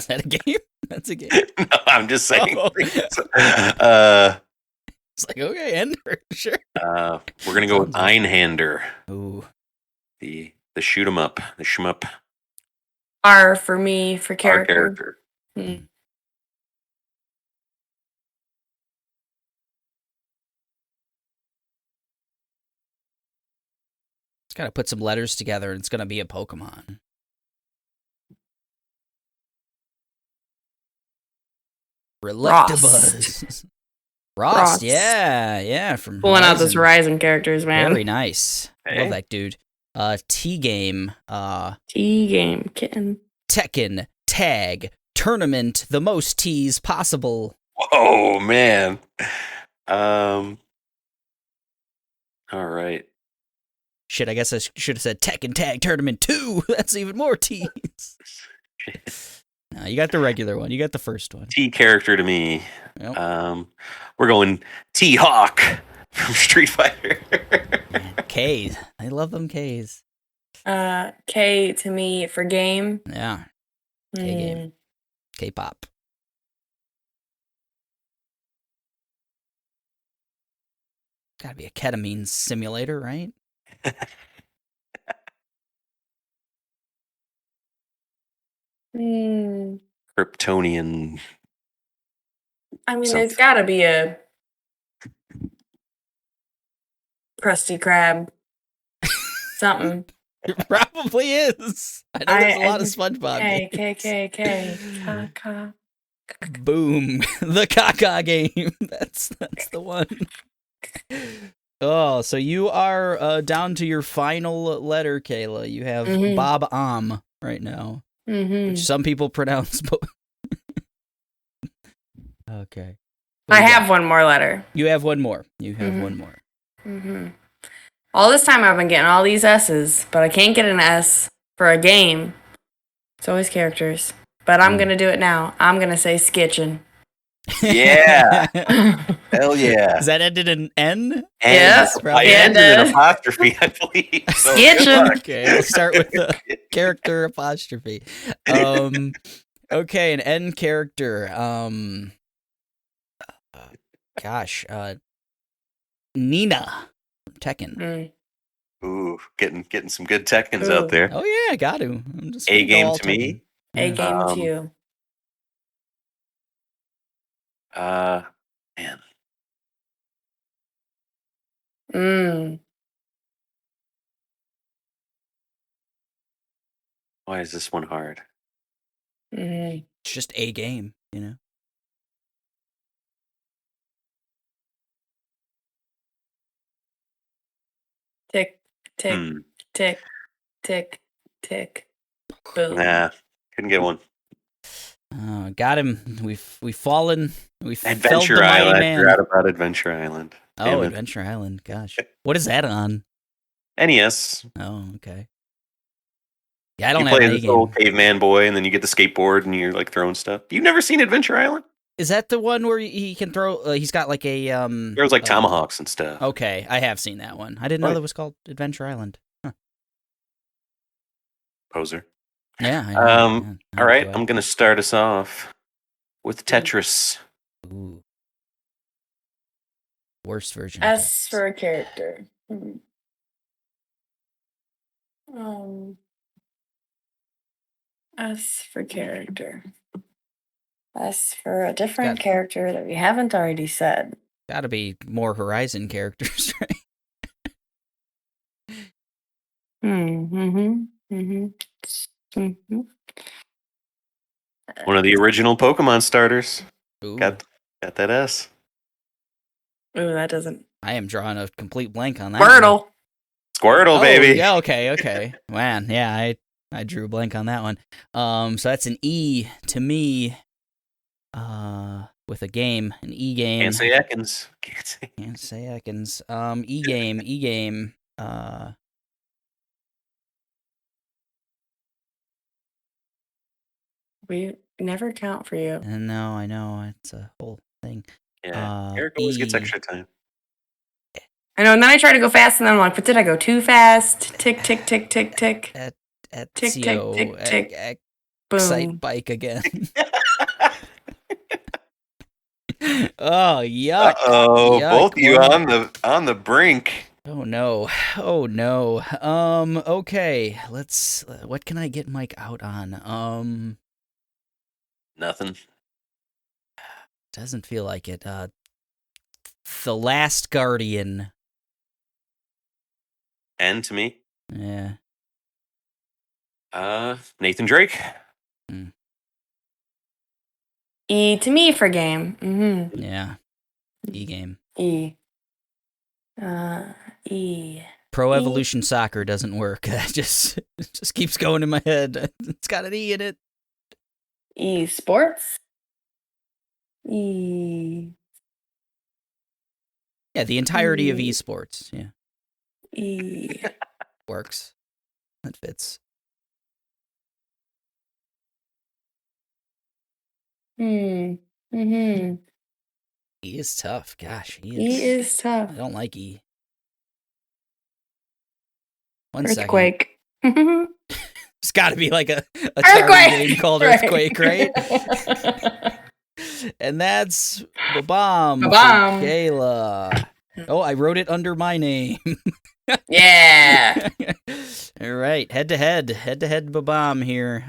that a game? That's a game. No, I'm just saying. Oh. It's like, okay, Ender, sure. We're gonna go with Einhander. Ooh. The shoot 'em up, the shmup. R for me for character. Our character. Mm. It's got to put some letters together, and it's gonna be a Pokemon. Reluctabuzz. Rost, yeah, from pulling out those Horizon. Horizon characters, man. Very nice. Hey. Love that dude. T-game. T-game, kitten. Tekken, tag, tournament, the most T's possible. Whoa, man. All right. Shit, I guess I should have said Tekken Tag Tournament 2. That's even more T's. No, you got the regular one. You got the first one. T character to me. Yep. We're going T-Hawk from Street Fighter. Man, K's. I love them K's. K to me for game. Yeah. K game. K-pop. Gotta be a ketamine simulator, right? Kryptonian. I mean, Something. there's gotta be a Krusty Krab. Something. It probably is. I know there's a lot of SpongeBob K. games. Caca. Boom. The Caca game. That's the one. Oh, so you are down to your final letter, Kayla. You have Bob-omb right now. Which some people pronounce. Okay. I have one more letter. You have one more. You have one more. All this time I've been getting all these S's, but I can't get an S for a game. It's always characters. But I'm going to do it now. I'm going to say skitchin'. Yeah. Hell yeah. Is that ended in N? Yes. I ended in an apostrophe, I believe. So skitchin'. Okay, we'll start with the character apostrophe. Okay, an N character. Nina from Tekken. Ooh, getting some good Tekkens out there. Oh yeah, got to. I'm just A game to Tekken. me. A game to you. Man. Why is this one hard? It's just a game, you know. Tick, tick, tick, tick, tick. Boom. Nah, couldn't get one. Got him. We've fallen. We Adventure Island. I forgot about Adventure Island. Oh, Adventure Island. Gosh, what is that on? NES. Oh, okay. Yeah, I don't you have play any this little caveman boy, and then you get the skateboard, and you're like throwing stuff. You've never seen Adventure Island? Is that the one where he can throw? He's got like a There was like tomahawks and stuff. Okay, I have seen that one. I didn't know that was called Adventure Island. Huh. Poser. Yeah. All right, I'm gonna start us off with Tetris. Ooh. Worst version. S for a character. S for character. S for a different character that we haven't already said. Gotta be more Horizon characters, right? One of the original Pokemon starters. Ooh. Got that S. Ooh, that doesn't. I am drawing a complete blank on that. Squirtle. Squirtle, baby. Yeah, okay. Man, yeah, I drew a blank on that one. So that's an E to me. With a game, an E game. Can't say Ekans. Can't say Ekans. E game. We never count for you. No, I know it's a whole thing. Yeah, Eric always gets extra time. I know, and then I try to go fast, and then I'm like, but did I go too fast? Tick, tick, tick, tick, tick. At tick, tick, tick, tick. Boom. Excite bike again. Oh, yuck. Uh-oh, yuck. both of you on the brink. Oh no. Okay. What can I get Mike out on? Nothing. Doesn't feel like it. The Last Guardian. N to me. Yeah. Nathan Drake. E to me for game. Yeah. E game. E. E. Pro Evolution Soccer doesn't work. That just keeps going in my head. It's got an E in it. E sports. E. Yeah, the entirety of esports. Yeah. E. Works. That fits. Mm-hmm. E is tough. Gosh, E is tough. I don't like E. One second. Earthquake. It's got to be like a Atari game called Earthquake, right? And that's Bob-omb for Bob-omb. Kayla. Oh, I wrote it under my name. Yeah. All right, head to head, Bob-omb here.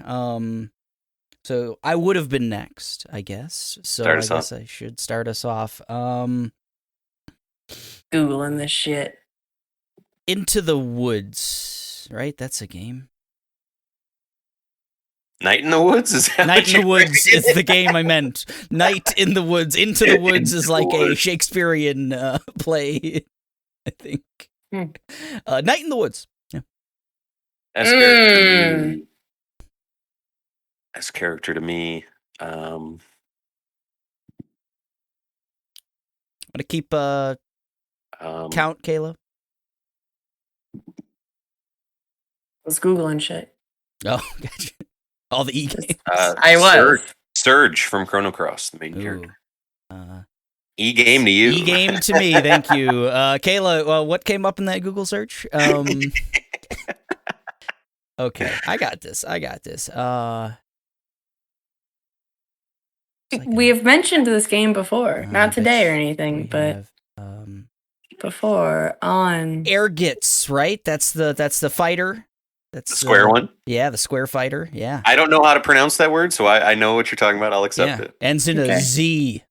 So I would have been next, I guess. So I guess I should start us off. Googling this shit. Into the Woods, right? That's a game. Night in the Woods? Is that Night in the Woods is the game I meant. Night in the Woods. Into the Woods is like a Shakespearean play, I think. Night in the Woods. Yeah. As character to me. I'm gonna keep count, Kayla. I was Googling shit. Oh, gotcha. All the E games. I was. Surge from Chrono Cross, the main character. E game to you. E game to me, thank you. Kayla, what came up in that Google search? Okay, I got this. We have mentioned this game before. Not today or anything, but before on Air Gits, right? That's the fighter. That's the square one? Yeah, the square fighter. Yeah. I don't know how to pronounce that word, so I know what you're talking about. I'll accept it. Ends in a Z.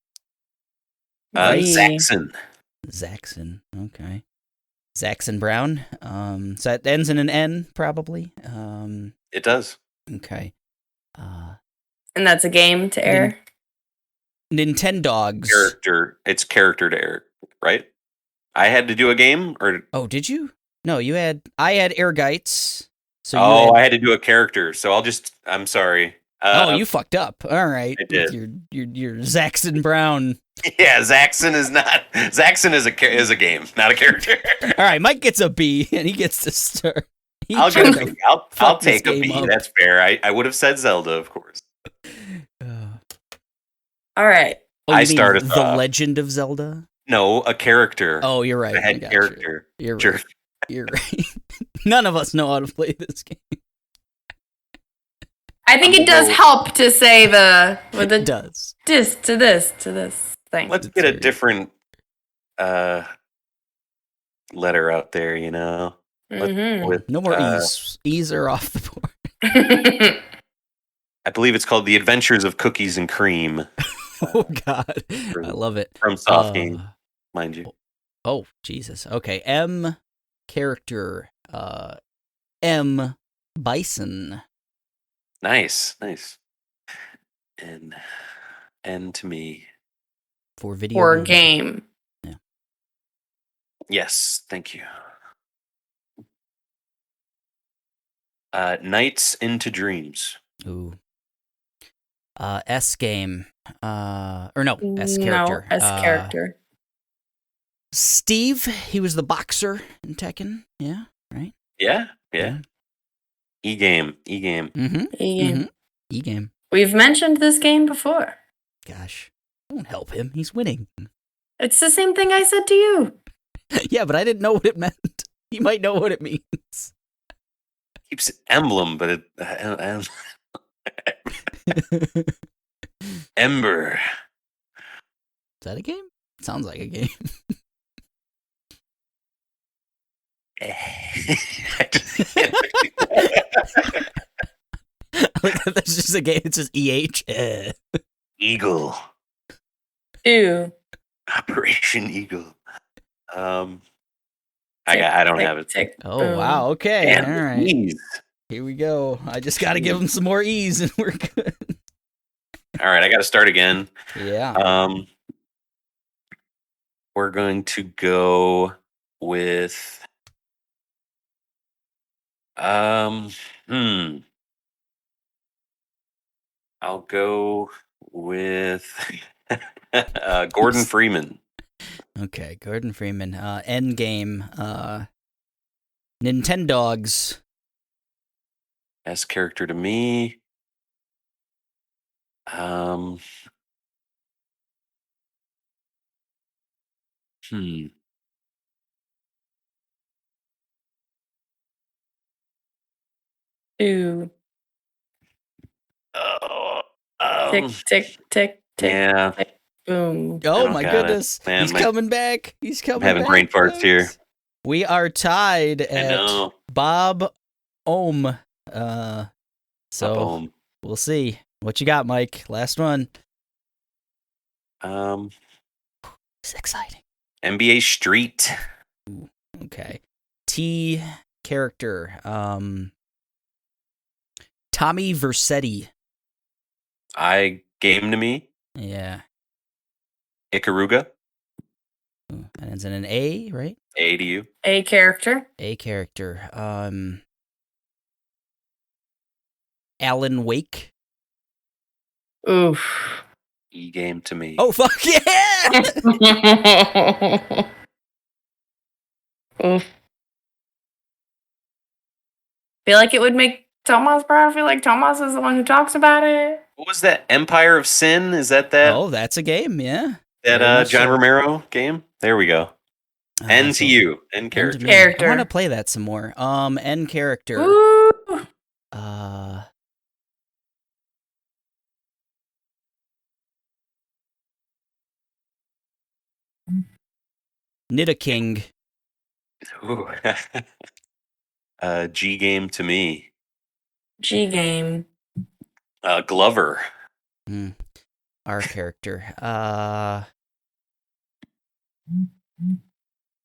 Zaxxon. Zaxxon. Okay. Zaxxon Brown. So that ends in an N, probably. It does. Okay. And that's a game to air? Nintendogs. Character. It's character to air, right? I had to do a game, or... Oh, did you? No, I had Air Gites. So I had to do a character, so I'm sorry. You fucked up. All right. I did. Your Zaxxon Brown. Yeah, Zaxxon is a game, not a character. All right, Mike gets a B, and he gets to start. I'll take a B. Up. That's fair. I would have said Zelda, of course. All right. Oh, I started The Legend of Zelda. No, a character. Oh, you're right. I had character. You're right. You're right. None of us know how to play this game. I think it does help to say it does. To this thing. Let's get a different letter out there, you know. No more E's. E's are off the board. I believe it's called The Adventures of Cookies and Cream. Oh God, I love it. From Soft Game, mind you. Oh Jesus. Okay, M character. M Bison. Nice. And to me. For video. For game. Yeah. Yes, thank you. Nights into Dreams. Ooh. S game. S character. No, S character. Steve, he was the boxer in Tekken. Yeah, right? Yeah. E game. Mm-hmm. E game. We've mentioned this game before. Gosh, don't help him. He's winning. It's the same thing I said to you. Yeah, but I didn't know what it meant. He might know what it means. Keeps emblem, but it... Ember. Is that a game? It sounds like a game. That's just a game. It's just EH. Eagle. Ew. Operation Eagle. I don't have it. Oh wow. Okay. Damn, all right. E's. Here we go. I just got to give him some more E's, and we're good. All right. I got to start again. Yeah. We're going to go with. I'll go with Gordon Freeman. Okay, Gordon Freeman. Endgame. Nintendogs. As character to me. Um. Hmm. Two. Oh. Tick, tick, tick, tick, Yeah. tick, boom. Oh don't my got it. goodness. Man, He's coming back. He's coming having back. brain farts here. folks. We are tied I at know. Bob-omb. So Bob-omb. we'll see. What you got, Mike? Last one. It's exciting. NBA Street. Ooh, okay. T character. Tommy Vercetti. I Game to Me. Yeah. Ikaruga. Ooh, that ends in an A, right? A to you. A character. A character. Alan Wake. Oof. E game to me. Oh fuck yeah! Oof. Feel like it would make Tomas proud. I feel like Tomas is the one who talks about it. What was that? Empire of Sin? Is that Oh, that's a game, yeah. Very that much John so. Romero game? There we go. N So- to you. N End character. to me. Character. I want to play that some more. N character. Ooh. Nidaking. Ooh. G game to me. G game. Glover. Our character. Man,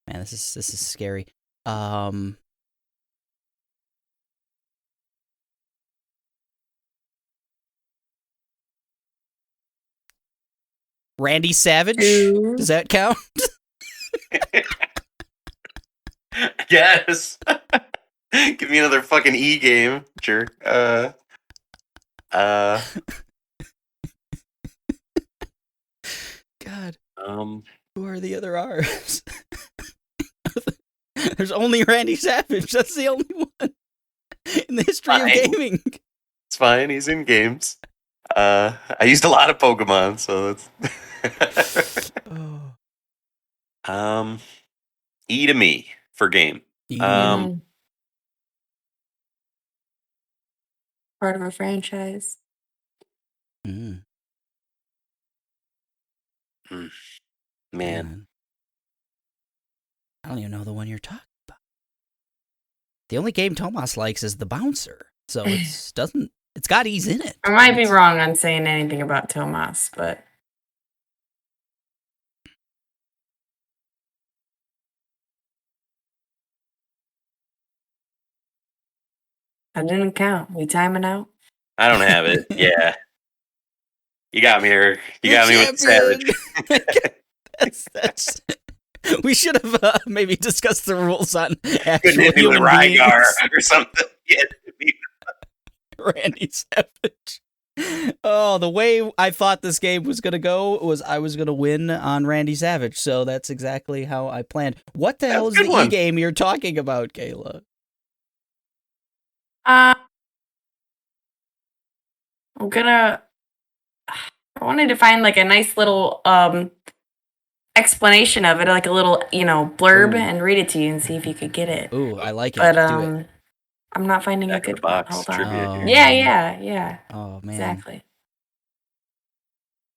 this is scary. Randy Savage. Ooh. Does that count? Yes. Give me another fucking E game, jerk. God. Um. Who are the other R's? There's only Randy Savage. That's the only one in the history of Fine. gaming. It's fine. He's in games. I used a lot of Pokemon, so that's. Oh. E to me for game. Part of a franchise. Man. I don't even know the one you're talking about. The only game Tomas likes is the Bouncer, so it's got E's in it. I might be wrong on saying anything about Tomas, but that didn't count. We timing out? I don't have it. Yeah. You got me here. You got me with Savage. that's we should have maybe discussed the rules on actual Couldn't hit me with human beings. Rygar or something. Yeah. Randy Savage. Oh, the way I thought this game was going to go was I was going to win on Randy Savage, so that's exactly how I planned. What the hell is the E game you're talking about, Kayla? I wanted to find like a nice little explanation of it, like a little, blurb, and read it to you and see if you could get it. Ooh, I like it. But Do it. I'm not finding Back a of good the one. box Hold on. trivia here. Yeah. Oh man, Exactly.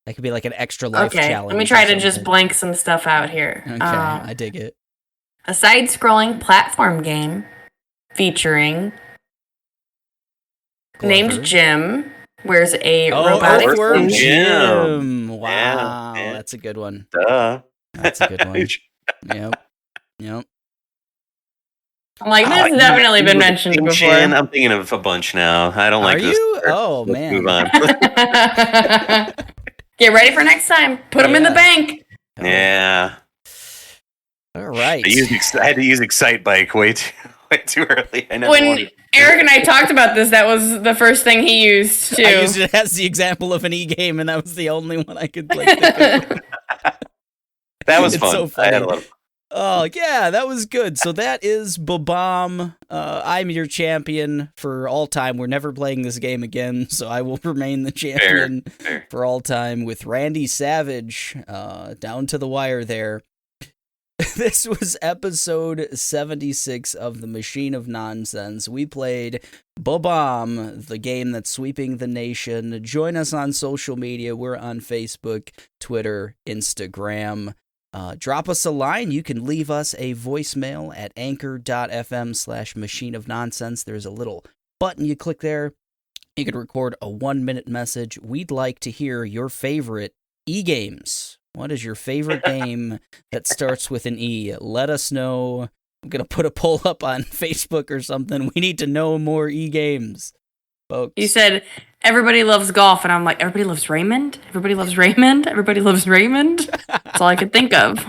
That could be like an extra life Okay, challenge. let me try to just blank some stuff out here. Okay, I dig it. A side-scrolling platform game featuring named Jim wears a robotic Earthworm suit. Jim. Wow, Yeah. that's a good one. Duh. That's a good one. Yep. I'm like, this has definitely been mentioned before. I'm thinking of a bunch now. I don't like Are this. you? Oh Let's man. move on. Get ready for next time. Put them in the bank. Yeah. All right. I had to use Excite Bike way too early. I never When wanted. Eric and I talked about this, that was the first thing he used too. I used it as the example of an e-game, and that was the only one I could think of. That was It's fun. so funny. I had a lot of Oh, yeah, that was good. So that is Bob-omb. I'm your champion for all time. We're never playing this game again, so I will remain the champion Fair. for all time with Randy Savage down to the wire there. This was episode 76 of the Machine of Nonsense. We played Bob-omb, the game that's sweeping the nation. Join us on social media. We're on Facebook, Twitter, Instagram. Drop us a line. You can leave us a voicemail at anchor.fm/Machine of Nonsense. There's a little button you click there. You can record a 1-minute message. We'd like to hear your favorite e-games. What is your favorite game that starts with an E? Let us know. I'm going to put a poll up on Facebook or something. We need to know more e-games, folks. You said everybody loves golf, and I'm like, everybody loves Raymond? Everybody loves Raymond? Everybody loves Raymond? That's all I could think of.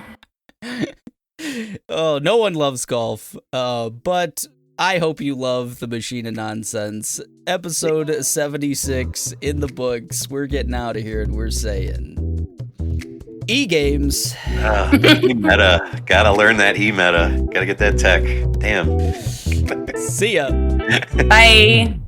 Oh, no one loves golf, but I hope you love the Machine of Nonsense. Episode 76 in the books. We're getting out of here, and we're saying... E-games. E-meta. Gotta learn that E-meta. Gotta get that tech. Damn. See ya. Bye.